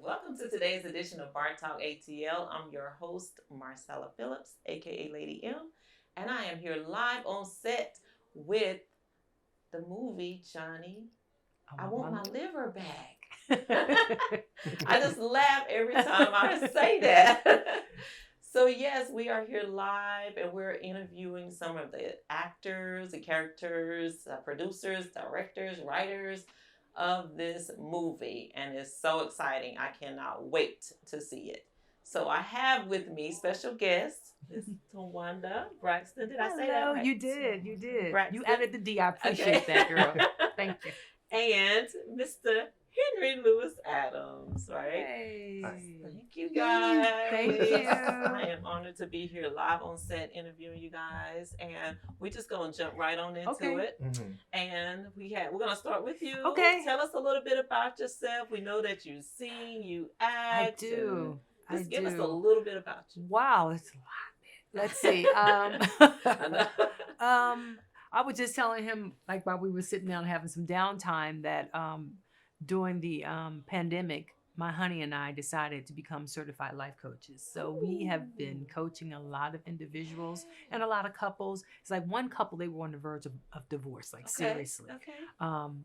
Welcome to today's edition of Bar Talk ATL. I'm your host, Marcella Phillips, aka Lady M, and I am here live on set with the movie Johnny. I want my liver back. I just laugh every time I say that. So, yes, we are here live and we're interviewing some of the actors, the characters, producers, directors, writers of this movie. And it's so exciting. I cannot wait to see it. So, I have with me special guest, Miss Towanda Braxton. Did I say that right? You did. You did. Braxton. You added the D. I appreciate that, girl. Thank you. And Mr. Henry Lewis Adams, right? Hey. Thank you guys. Thank you. I am honored to be here live on set interviewing you guys, and we're just gonna jump right on into it. Mm-hmm. And we're gonna start with you. Okay. Tell us a little bit about yourself. We know that you sing, you act. I do. Just give us a little bit about you. Wow, it's a lot. Let's see. I was just telling him, like, while we were sitting down having some downtime, that during the pandemic, my honey and I decided to become certified life coaches. So we have been coaching a lot of individuals and a lot of couples. It's like one couple, they were on the verge of divorce, like seriously. Okay.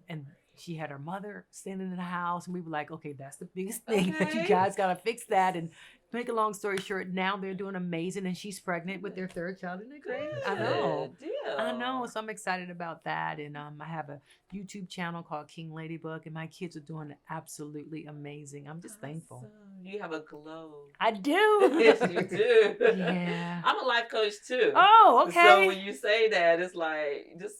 And she had her mother standing in the house, and we were like, okay, that's the biggest thing that you guys got to fix that. And make a long story short, now they're doing amazing, and she's pregnant with their third child. Isn't it great? I know. I know. So I'm excited about that. And I have a YouTube channel called King Ladybug, and my kids are doing absolutely amazing. I'm just thankful. You have a glow. I do. Yes, you do. Yeah. I'm a life coach too. Oh, okay. So when you say that, it's like just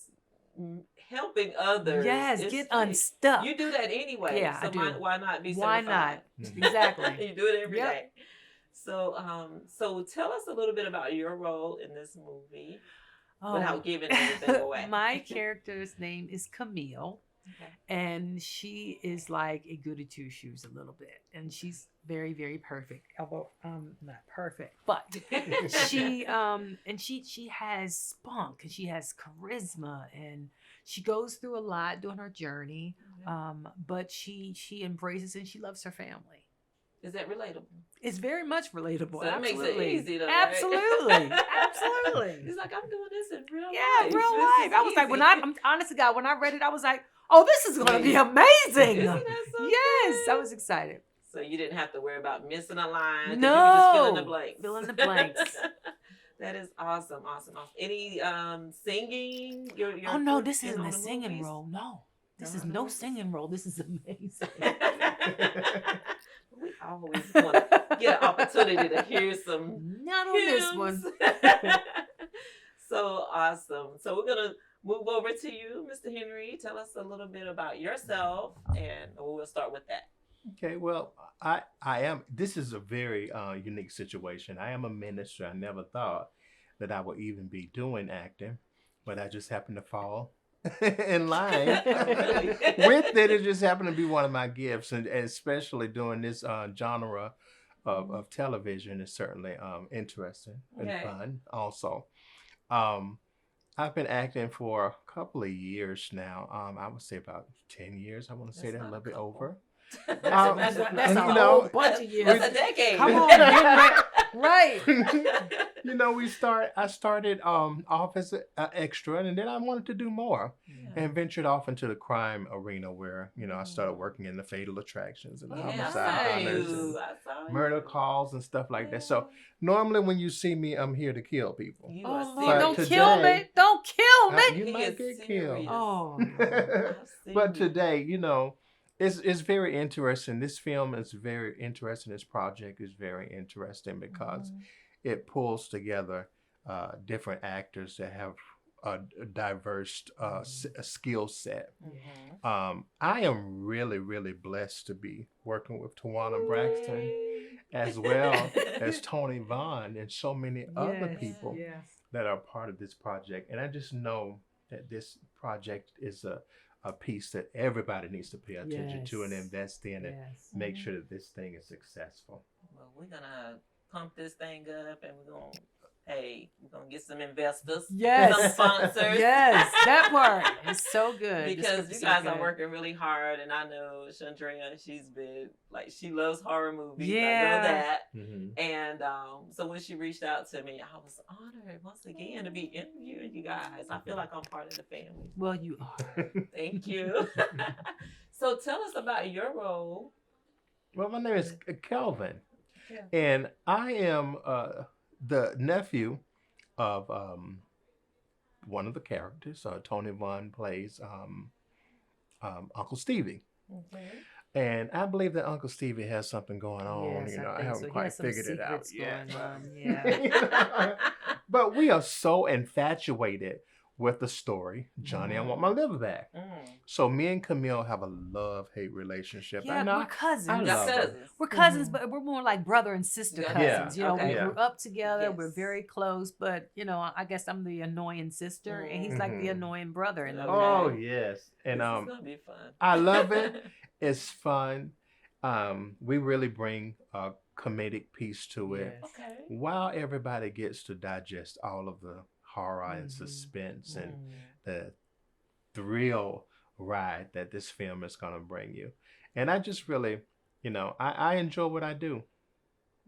helping others. Yes, get unstuck. You do that anyway. Yeah, so I do. Why not be Why certified? not? Exactly. You do it every day. So, so tell us a little bit about your role in this movie without giving anything away. My character's name is Camille. Okay. And she is like a goody two shoes a little bit, and she's very, very perfect. Although not perfect, but she has spunk, and she has charisma, and she goes through a lot during her journey. But she embraces and she loves her family. Is that relatable? It's very much relatable. So that makes it easy, though. Absolutely, right? Absolutely. It's like I'm doing this in real life. Yeah, real life. I was like, I'm honest to God, when I read it, I was like, oh, this is going to be amazing. Isn't that so yes, good? I was excited. So you didn't have to worry about missing a line. No. You could just fill in the blanks. Fill in the blanks. That is awesome. Any singing? Oh, no, this isn't a singing role. No. This is no singing role. This is amazing. We always want to get an opportunity to hear some Not on this one. So awesome. So we're going to move over to you, Mr. Henry. Tell us a little bit about yourself, and we'll start with that. Okay, well, I am, this is a very unique situation. I am a minister. I never thought that I would even be doing acting, but I just happened to fall in line with it. It just happened to be one of my gifts, and especially doing this genre of television is certainly interesting and fun also. I've been acting for a couple of years now. I would say about 10 years. I want to say that a little bit over. That's a whole bunch of years. That's a decade. Come on, right. I started off as an extra, and then I wanted to do more, and ventured off into the crime arena where, I started working in the fatal attractions and the homicide hunters and murder calls and stuff like that. So normally when you see me, I'm here to kill people. Don't kill me. Don't kill me. You might get killed. Oh. But today, it's very interesting. This film is very interesting. This project is very interesting because it pulls together different actors that have a diverse skill set. I am really, really blessed to be working with Towanda Braxton as well as Tony Vaughn and so many other people that are part of this project. And I just know that this project is a piece that everybody needs to pay attention to and invest in and make sure that this thing is successful. Well, we're going to pump this thing up, and we're going to hey, we're gonna get some investors, Yes. some sponsors. Yes, that part is so good. The Because script you is so guys are good. working really hard, and I know Shaundraey, she's been like, she loves horror movies. I Yeah. know that. Mm-hmm. And so when she reached out to me, I was honored once again to be interviewing you guys. I feel like I'm part of the family. Well, you are. Thank you. So tell us about your role. Well, my name is Kelvin, Yeah. and I am the nephew of one of the characters. Tony Vaughn plays Uncle Stevie. Okay. And I believe that Uncle Stevie has something going on. Yes, You know, I I think haven't so. He quite has some figured it out secrets yet. going on. Yeah. But we are so infatuated with the story. Johnny, I want my liver back. So me and Camille have a love-hate relationship. Yeah, And we're cousins. I love her. We're cousins, but we're more like brother and sister Yeah. cousins. Yeah. You know, Okay. we grew up together. We're Yes. very close, but you know, I guess I'm the annoying sister, and he's like the Mhm. annoying brother in the Okay. Oh movie. yes, and This is gonna be fun. I love it. It's fun. We really bring a comedic piece to it, Yes. Okay. while everybody gets to digest all of the horror and Mhm. suspense and Mm. the thrill ride that this film is going to bring you. And I just really, I enjoy what I do.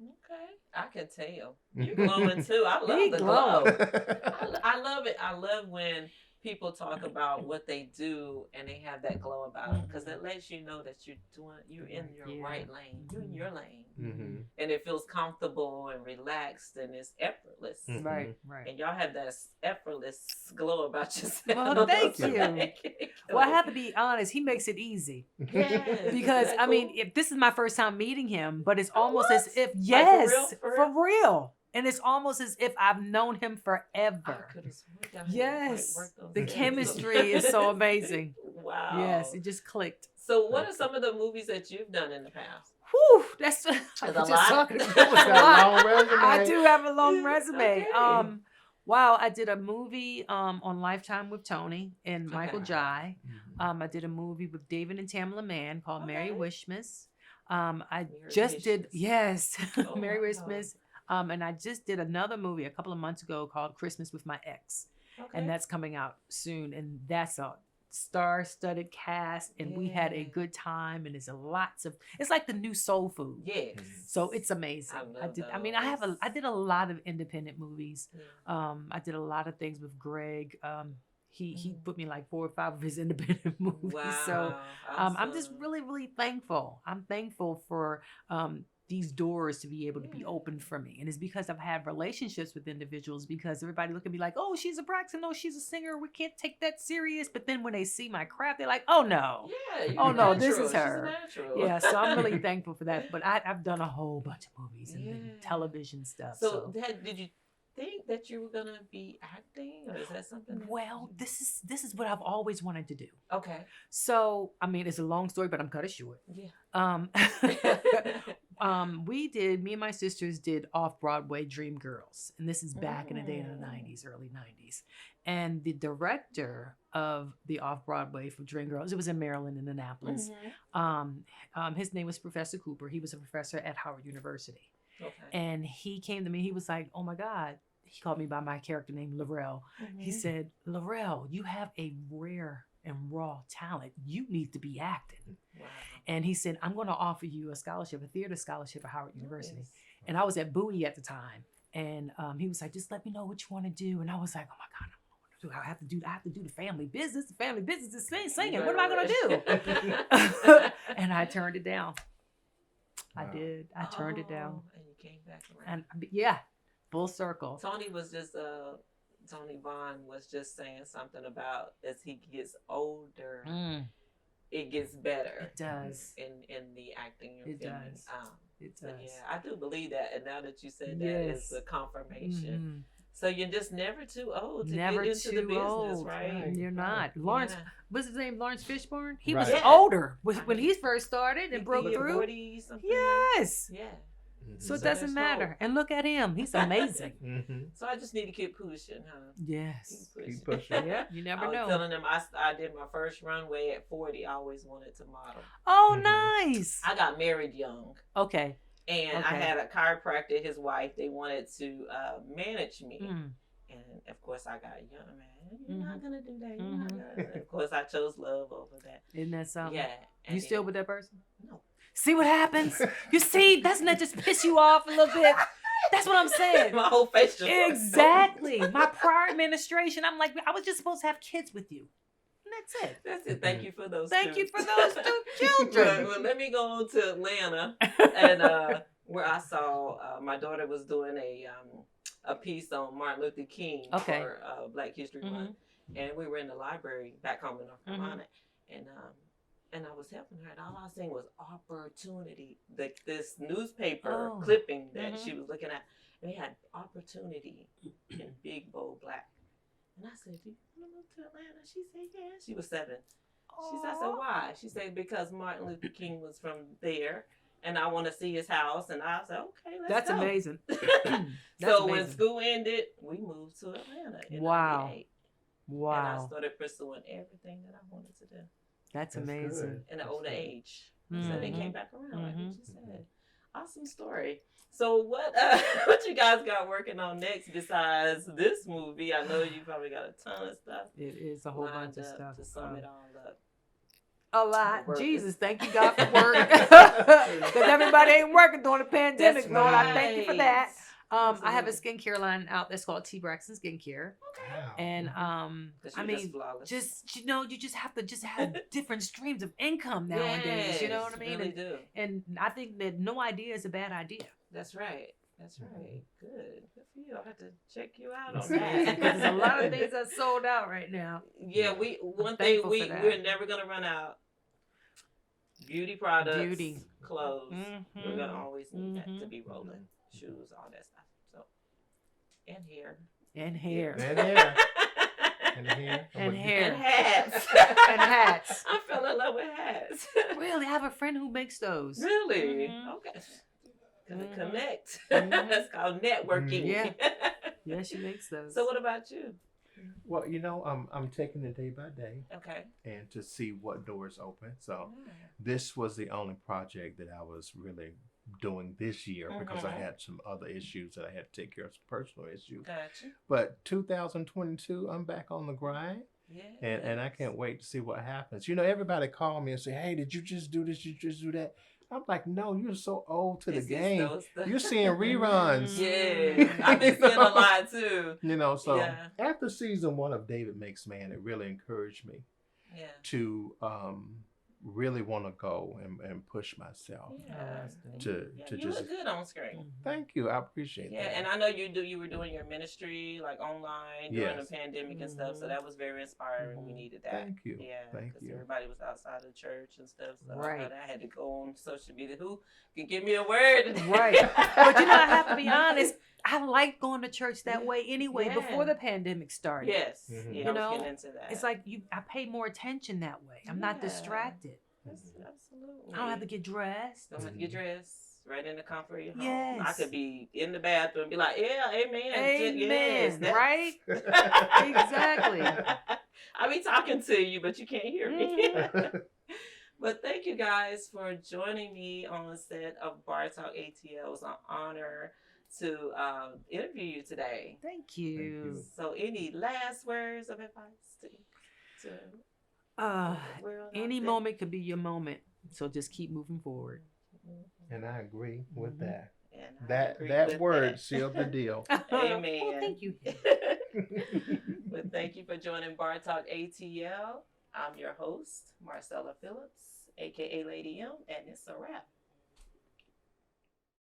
Okay. I can tell. You're glowing too. I love He the glowing. glow. I love it. I love when people talk about what they do and they have that glow about it, because it lets you know that you're in your Yeah. right lane. You're in your lane. Mm-hmm. And it feels comfortable and relaxed and it's effortless. Mhm. Right, right. And y'all have that effortless glow about yourself. Well, thank you. Like, Well, I have to be honest. He makes it easy. yes. Because Isn't I that mean, cool? if this is my first time meeting him, but it's almost what? as if Like, yes, for real? for real, and it's almost as if I've known him I forever. could have sworn y'all had, Yes, like, worked on the set. chemistry is so amazing. Wow. Yes, it just clicked. So, what are some of the movies that you've done in the past? Whew, that's a just lot. talking It's about Got a a long resume. lot. I do have a long resume. Okay. Wow, I did a movie on Lifetime with Tony and Michael Okay. Jai. Mhm. I did a movie with David and Tamala Mann called Merry Okay. Wishmas. I Merry just did Wishmas. Oh, Merry wow. Wishmas. And I just did another movie a couple of months ago called Christmas with My Ex, Okay. and that's coming out soon. And that's a star-studded cast, and we had a Yeah. good time. And it's it's like the new soul food. Yes. So it's amazing. I love I those. did a lot of independent movies. Yeah. I did a lot of things with Greg. He Mhm. put me in like 4 or 5 of his independent movies. Wow. So I'm just Awesome. really, really thankful. I'm thankful for these doors to be able to be Yeah. opened for me. And it's because I've had relationships with individuals, because everybody look at me like, oh, she's a Braxton. Oh, she's a singer. We can't take that serious. But then when they see my craft, they're like, oh, no. Yeah. You're Oh, no, natural. this is She's her. natural. Yeah, so I'm really thankful for that. But I've done a whole bunch of movies and Yeah. television stuff. So, did you think that you were gonna be acting, or is that something? Well, this is what I've always wanted to do. Okay. So, I mean, it's a long story, but I'm cut it short. Yeah. Me and my sisters did off-Broadway Dream Girls. And this is back in the day in the 90s, early 90s. And the director of the off-Broadway for Dream Girls, it was in Maryland, in Annapolis. Mhm. His name was Professor Cooper. He was a professor at Howard University. Okay. And he came to me, he was like, oh my God. He called me by my character name, Laurel. He Mhm. said, Laurel, you have a rare and raw talent. You need to be acting. Wow. And he said, I'm going to offer you a scholarship, a theater scholarship at Howard University. Nice. And I was at Bowie at the time. And he was like, just let me know what you want to do. And I was like, oh my God, I don't know what to do. I have to do the family business. The family business is singing. What am I going to do? And I turned it down. I Wow. did. I turned it down. And you came back around. And yeah, full circle. Tony Vaughn was just saying something about, as he gets older, it gets better. It does. In the acting and It filming. does. It So does. yeah, I do believe that, and now that you said that, Yes. it's a confirmation. Mhm. So you're just never too old to Never get into the too business, old. right? You're not. Right. Lawrence, Yeah. what's his name? Lawrence Fishburne? He Right. was Yeah. older when he first started You and broke think you're through. 40 something? Yes. Yeah. Mhm. So it So doesn't that's matter. dope. And look at him. He's amazing. Mhm. So I just need to keep pushing, huh? Yes. Keep pushing. Yeah, you I never was know. telling them I did my first runway at 40. I always wanted to model. Oh, Mhm. nice. I got married young. Okay. And I had a chiropractor, his wife. They wanted to manage me. And of course, I got young man. You're not gonna do that. You're not gonna. Of course, I chose love over that. Isn't that something? Yeah. You still with that person? No. See what happens? You see, doesn't that just piss you off a little bit? That's what I'm saying. My whole face just exactly. My prior administration, I'm like, I was just supposed to have kids with you. And that's it. That's it. Thank you for those. Thank you for those 2 children. Well, let me go on to Atlanta, and where I saw my daughter was doing a piece on Martin Luther King for Black History Month, and we were in the library back home in North Carolina, and I was helping her, and all I was saying was opportunity. This newspaper clipping that she was looking at, and they had opportunity in big bold black. And I said, "Do you want to move to Atlanta?" She said, "Yeah." She was 7. She said, "I said, why?" She said, "Because Martin Luther King was from there, and I want to see his house." And I said, "Okay, let's go." Amazing. So when school ended, we moved to Atlanta in 98. Wow. And I started pursuing everything that I wanted to do. That's amazing. Good. In an older age. So they came back around, like what you said. Awesome story. So what you guys got working on next besides this movie? I know you probably got a ton of stuff. It is a whole bunch of stuff. To sum it all up. A lot. Jesus, thank you, God, for work. Because everybody ain't working during the pandemic, That's Lord. right. I thank you for that. I have a skincare line out that's called T. Braxton Skincare. Wow. And I mean, just you just have to have different streams of income nowadays. Yes, you know what I mean? Really do. And I think that no idea is a bad idea. That's right. That's right. Good for you. I'll have to check you out on that. There's a lot of things that sold out right now. Yeah, we're never gonna run out. Beauty products, clothes. We're gonna always need that to be rolling. Shoes, all that stuff. So, and hair. And hair. And hair. And hats. And hats. I fell in love with hats. Really? I have a friend who makes those. Really? Okay. Gonna connect. That's called networking. Yeah. Yeah, she makes those. So what about you? Well, I'm taking it day by day. Okay. And to see what doors open. So this was the only project that I was really doing this year because I had some other issues that I had to take care of, some personal issues. Gotcha. But 2022, I'm back on the grind. Yeah. And I can't wait to see what happens. Everybody call me and say, "Hey, did you just do this? Did you just do that?" I'm like, "No, you're so old to the game. You're seeing reruns." Yeah, I've been seeing a lot too. So after season 1 of David Makes Man, it really encouraged me to really want to go and push myself to you just look good on screen. Thank you. I appreciate that. And I know you were doing your ministry like online during the pandemic and stuff, so that was very inspiring. We needed that. Thank you. Yeah, Thank because you. everybody was outside of church and stuff, so right. I had to go on social media. Who can give me a word? Right. But I have to be honest. I like going to church that way anyway. Before the pandemic started. Yes. Yeah, I was getting into that. It's like I pay more attention that way. I'm not distracted. Absolutely. I don't have to get dressed. Don't have to get dressed. Right in the comfort of your home. Yes. I could be in the bathroom and be like, yeah, amen. Amen. Yes, right? Exactly. I be talking to you, but you can't hear me. But thank you guys for joining me on the set of Bar Talk ATL. It was an honor to interview you today. Thank you. So any last words of advice to any moment could be your moment. So just keep moving forward. And I agree with that. And that word sealed the deal. Amen. Well, thank you. Well, thank you for joining Bar Talk ATL. I'm your host, Marcella Phillips, aka Lady M, and it's a wrap.